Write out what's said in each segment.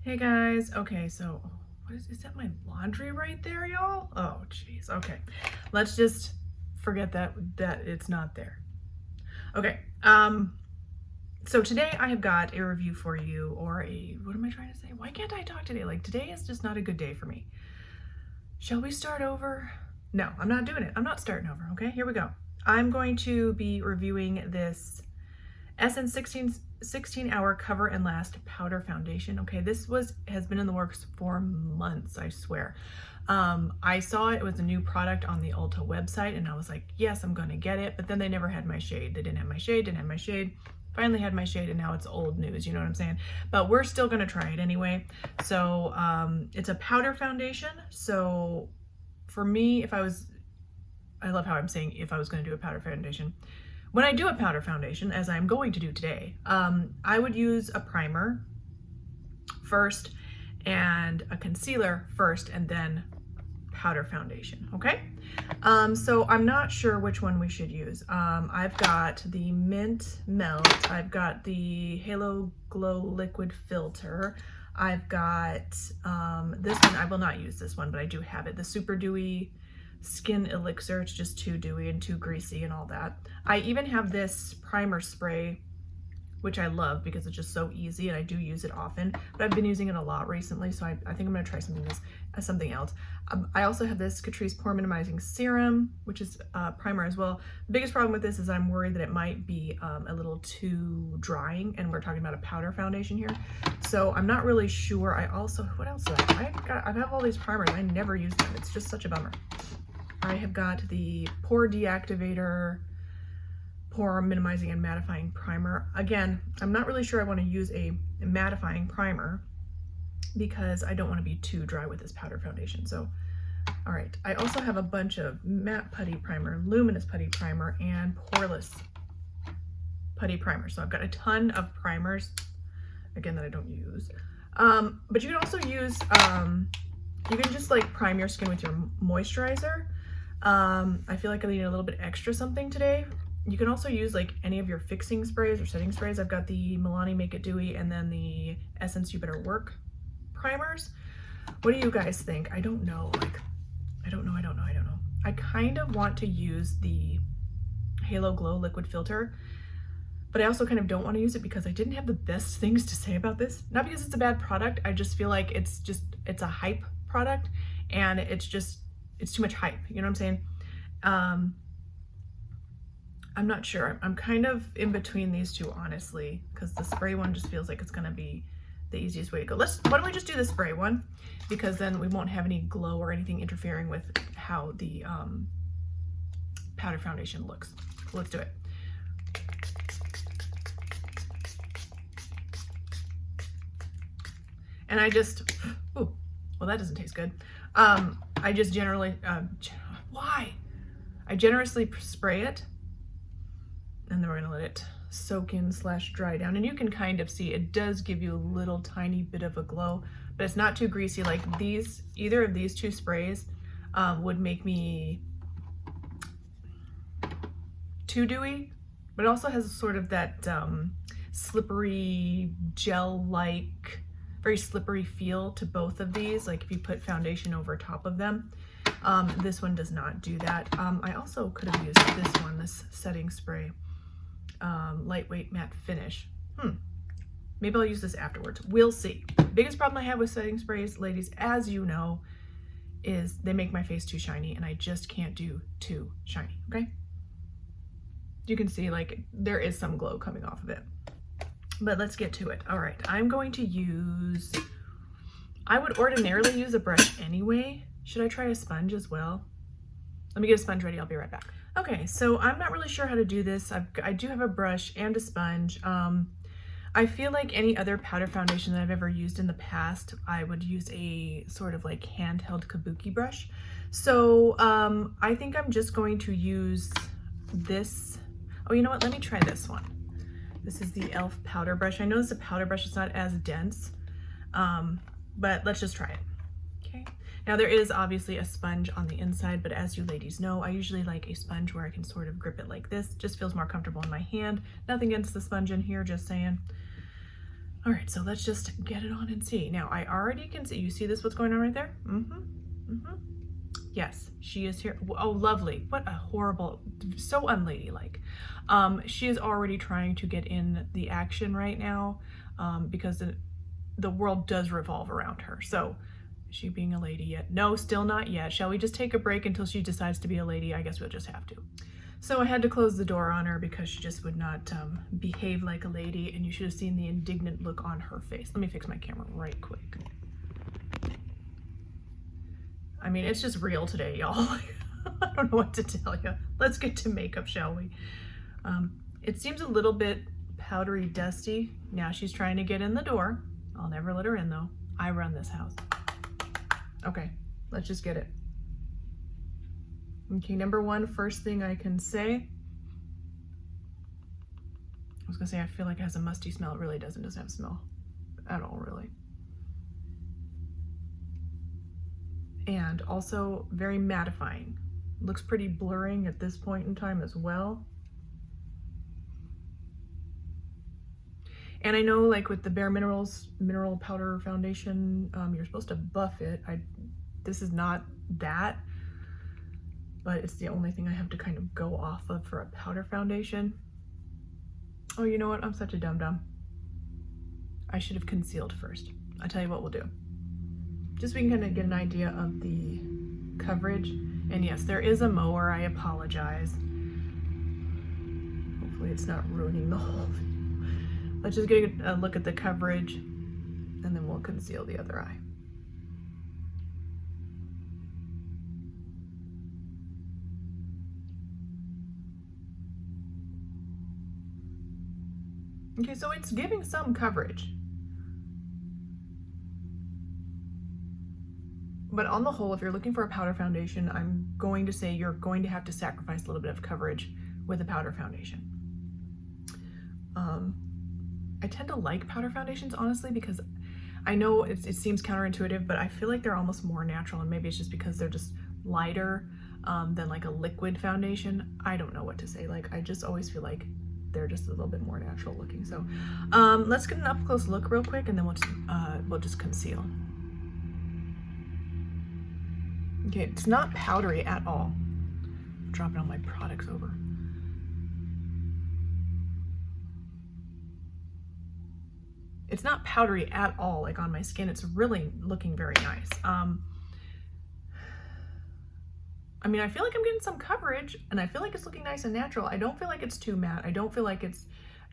Hey guys, okay, so is that my laundry right there, y'all? Oh, jeez. Okay, let's just forget that it's not there. Okay, so today I have got a review for you, or what am I trying to say? Why can't I talk today? Like, today is just not a good day for me. Shall we start over? No, I'm not doing it. I'm not starting over, okay? Here we go. I'm going to be reviewing this Essence 16 hour cover and last powder foundation. Okay, this has been in the works for months, I swear. I saw it was a new product on the Ulta website and I was like, yes, I'm gonna get it, but then they never had my shade. They didn't have my shade, didn't have my shade. Finally had my shade and now it's old news, you know what I'm saying? But we're still gonna try it anyway. So it's a powder foundation. So for me, I love how I'm saying if I was gonna do a powder foundation. When I do a powder foundation, as I'm going to do today, I would use a primer first and a concealer first and then powder foundation, okay? So I'm not sure which one we should use. I've got the Mint Melt, I've got the Halo Glow Liquid Filter, I've got this one. I will not use this one, but I do have it, the Super Dewy Skin Elixir. It's just too dewy and too greasy and all that. I even have this primer spray, which I love because it's just so easy and I do use it often, but I've been using it a lot recently, so I think I'm gonna try something else. I also have this Catrice Pore Minimizing Serum, which is primer as well. The biggest problem with this is I'm worried that it might be a little too drying, and we're talking about a powder foundation here. So I'm not really sure. What else do I have? I have all these primers. I never use them. It's just such a bummer. I have got the Pore Deactivator, Pore Minimizing and Mattifying Primer. Again, I'm not really sure I want to use a mattifying primer because I don't want to be too dry with this powder foundation. So, all right. I also have a bunch of matte putty primer, luminous putty primer, and poreless putty primer. So I've got a ton of primers, again, that I don't use. But you can also use, you can just like prime your skin with your moisturizer. I feel like I need a little bit extra something today. You can also use like any of your fixing sprays or setting sprays. I've got the Milani Make It Dewy and then the Essence You Better Work primers. What do you guys think? I don't know. I don't know. I kind of want to use the Halo Glow Liquid Filter, but I also kind of don't want to use it because I didn't have the best things to say about this. Not because it's a bad product. I just feel like it's a hype product and it's too much hype. You know what I'm saying? I'm not sure. I'm kind of in between these two, honestly, because the spray one just feels like it's gonna be the easiest way to go. Why don't we just do the spray one? Because then we won't have any glow or anything interfering with how the powder foundation looks. Let's do it. And I just, ooh, well, that doesn't taste good. I just generally, I generously spray it, and then we're gonna let it soak in / dry down. And you can kind of see it does give you a little tiny bit of a glow, but it's not too greasy. Like either of these two sprays would make me too dewy, but it also has sort of that slippery gel-like, very slippery feel to both of these. Like if you put foundation over top of them. This one does not do that. I also could have used this one, this setting spray, lightweight matte finish. Maybe I'll use this afterwards. We'll see. Biggest problem I have with setting sprays, ladies, as you know, is they make my face too shiny, and I just can't do too shiny, okay? You can see like there is some glow coming off of it. But let's get to it. All right, I'm going to use, I would ordinarily use a brush anyway. Should I try a sponge as well? Let me get a sponge ready, I'll be right back. Okay, so I'm not really sure how to do this. I do have a brush and a sponge. I feel like any other powder foundation that I've ever used in the past, I would use a sort of like handheld kabuki brush. So I think I'm just going to use this. Oh, you know what? Let me try this one. This is the e.l.f. powder brush. I know it's a powder brush, it's not as dense, but let's just try it. Okay. Now there is obviously a sponge on the inside, but as you ladies know, I usually like a sponge where I can sort of grip it like this. Just feels more comfortable in my hand. Nothing against the sponge in here, just saying. All right, so let's just get it on and see. Now, I already can see, you see this, what's going on right there? Yes, she is here. Oh, lovely. What a horrible, so unladylike. She is already trying to get in the action right now because the world does revolve around her. So, is she being a lady yet? No, still not yet. Shall we just take a break until she decides to be a lady? I guess we'll just have to. So I had to close the door on her because she just would not behave like a lady, and you should have seen the indignant look on her face. Let me fix my camera right quick. I mean, it's just real today, y'all. I don't know what to tell you. Let's get to makeup, shall we? It seems a little bit powdery dusty. Now she's trying to get in the door. I'll never let her in, though. I run this house. Okay, let's just get it. Okay, number one, first thing I can say. I was gonna say, I feel like it has a musty smell. It really doesn't have a smell at all, really. And also very mattifying. Looks pretty blurring at this point in time as well. And I know, like with the Bare Minerals mineral powder foundation, you're supposed to buff it. This is not that, but it's the only thing I have to kind of go off of for a powder foundation. Oh, you know what? I'm such a dum-dum. I should have concealed first. I'll tell you what we'll do. Just so we can kind of get an idea of the coverage. And yes, there is a mower. I apologize. Hopefully it's not ruining the whole thing. Let's just get a look at the coverage, and then we'll conceal the other eye. Okay, so it's giving some coverage. But on the whole, if you're looking for a powder foundation, I'm going to say you're going to have to sacrifice a little bit of coverage with a powder foundation. I tend to like powder foundations, honestly, because I know it seems counterintuitive, but I feel like they're almost more natural, and maybe it's just because they're just lighter than like a liquid foundation. I don't know what to say. Like, I just always feel like they're just a little bit more natural looking. So let's get an up close look real quick, and then we'll just conceal. Okay, it's not powdery at all. I'm dropping all my products over. It's not powdery at all, like on my skin. It's really looking very nice. I mean, I feel like I'm getting some coverage, and I feel like it's looking nice and natural. I don't feel like it's too matte. I don't feel like it's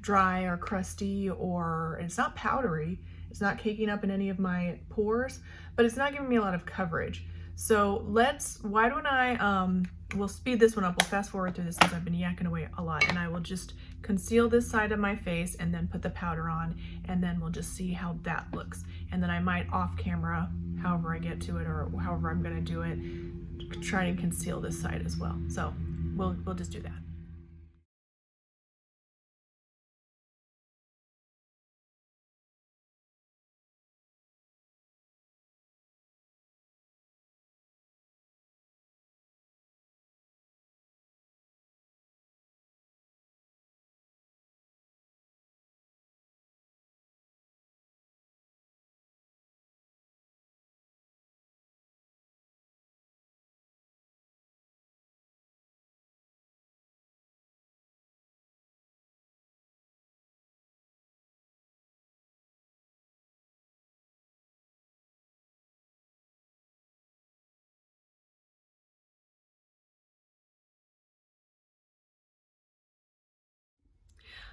dry or crusty, or it's not powdery. It's not caking up in any of my pores, but it's not giving me a lot of coverage. So why don't I, we'll speed this one up. We'll fast forward through this since I've been yakking away a lot, and I will just conceal this side of my face and then put the powder on, and then we'll just see how that looks. And then I might off camera, however I get to it or however I'm gonna do it, try and conceal this side as well. So we'll just do that.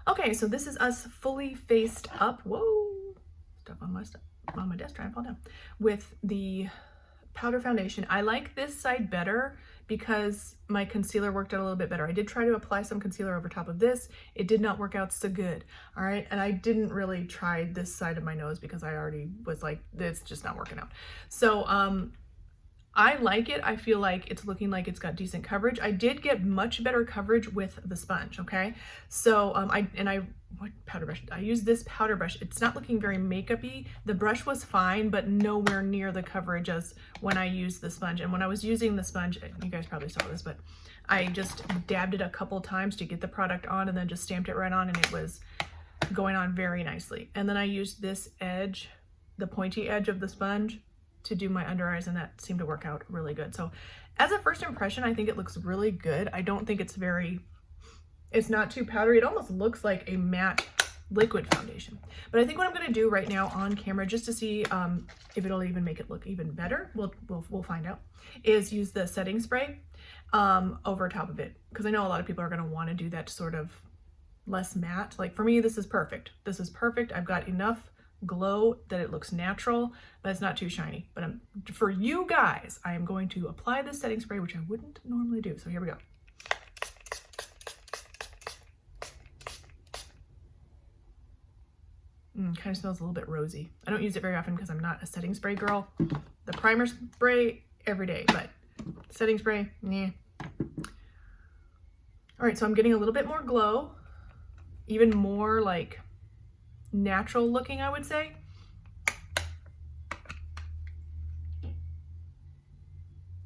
Okay, so this is us fully faced up. Whoa, stuff on my desk, trying to fall down. With the powder foundation. I like this side better because my concealer worked out a little bit better. I did try to apply some concealer over top of this. It did not work out so good. All right, and I didn't really try this side of my nose because I already was like, it's just not working out. So I like it. I feel like it's looking like it's got decent coverage. I did get much better coverage with the sponge, okay? So what powder brush? I use this powder brush. It's not looking very makeup-y. The brush was fine, but nowhere near the coverage as when I used the sponge. And when I was using the sponge, you guys probably saw this, but I just dabbed it a couple times to get the product on and then just stamped it right on, and it was going on very nicely. And then I used this edge, the pointy edge of the sponge, to do my under eyes, and that seemed to work out really good. So as a first impression, I think it looks really good. I don't think it's not too powdery. It almost looks like a matte liquid foundation. But I think what I'm gonna do right now on camera, just to see if it'll even make it look even better, we'll find out, is use the setting spray over top of it. Because I know a lot of people are gonna wanna do that sort of less matte. Like for me, this is perfect. This is perfect. I've got enough glow that it looks natural, but it's not too shiny. But for you guys, I am going to apply this setting spray, which I wouldn't normally do. So here we go. Kind of smells a little bit rosy. I don't use it very often because I'm not a setting spray girl. The primer spray every day, but setting spray, nah. All right, so I'm getting a little bit more glow, even more like natural looking, I would say.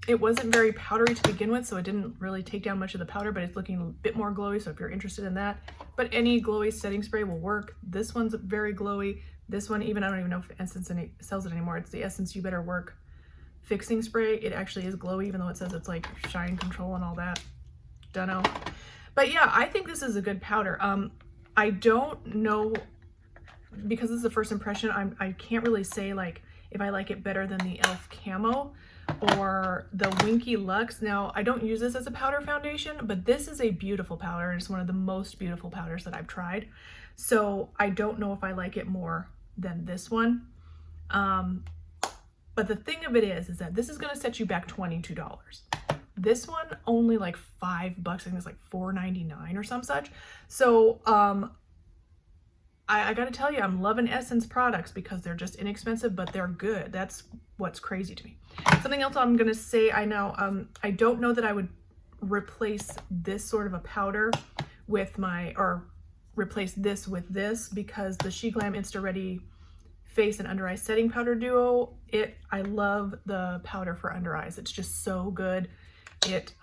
It wasn't very powdery to begin with, so it didn't really take down much of the powder, but it's looking a bit more glowy, so if you're interested in that. But any glowy setting spray will work. This one's very glowy. This one, even, I don't even know if Essence sells it anymore. It's the Essence You Better Work Fixing Spray. It actually is glowy, even though it says it's like shine control and all that. Dunno. But yeah, I think this is a good powder. I don't know, because this is the first impression, I can't really say like if I like it better than the e.l.f. Camo or the Winky Luxe. Now, I don't use this as a powder foundation, but this is a beautiful powder, and it's one of the most beautiful powders that I've tried. So I don't know if I like it more than this one. But the thing of it is that this is gonna set you back $22. This one only like $5, I think it's like $4.99 or some such. So I gotta tell you, I'm loving Essence products because they're just inexpensive, but they're good. That's what's crazy to me. Something else I'm gonna say, I don't know that I would replace this sort of a powder with replace this with this, because the She Glam Insta Ready Face and Under Eye Setting Powder Duo, I love the powder for under eyes. It's just so good. It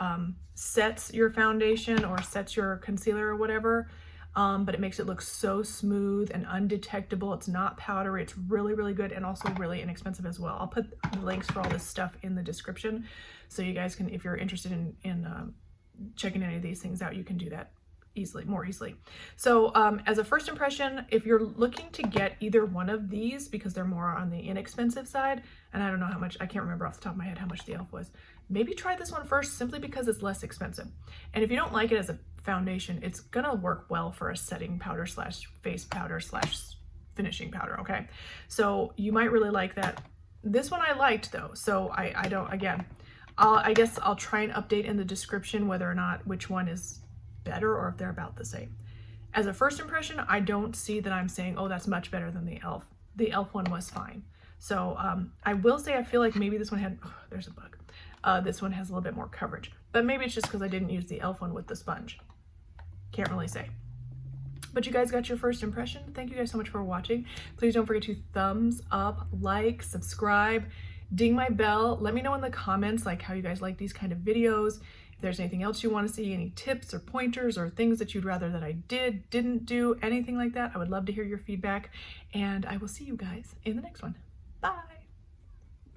sets your foundation or sets your concealer or whatever, but it makes it look so smooth and undetectable. It's not powdery. It's really, really good, and also really inexpensive as well. I'll put the links for all this stuff in the description, so you guys can, if you're interested in checking any of these things out, you can do that more easily. So as a first impression, if you're looking to get either one of these, because they're more on the inexpensive side, and I don't know how much, I can't remember off the top of my head how much the e.l.f. was, maybe try this one first, simply because it's less expensive. And if you don't like it as a foundation, it's gonna work well for a setting powder slash face powder slash finishing powder, okay? So you might really like that. This one I liked though, so I don't, again, I guess I'll try and update in the description whether or not which one is better or if they're about the same. As a first impression, I don't see that I'm saying, oh, that's much better than the e.l.f. The e.l.f. one was fine. So I will say I feel like maybe this one had, oh, there's a bug. This one has a little bit more coverage, but maybe it's just because I didn't use the e.l.f. one with the sponge. Can't really say. But you guys got your first impression. Thank you guys so much for watching. Please don't forget to thumbs up, like, subscribe, ding my bell. Let me know in the comments like how you guys like these kind of videos. If there's anything else you want to see, any tips or pointers or things that you'd rather that I didn't do, anything like that, I would love to hear your feedback. And I will see you guys in the next one. Bye.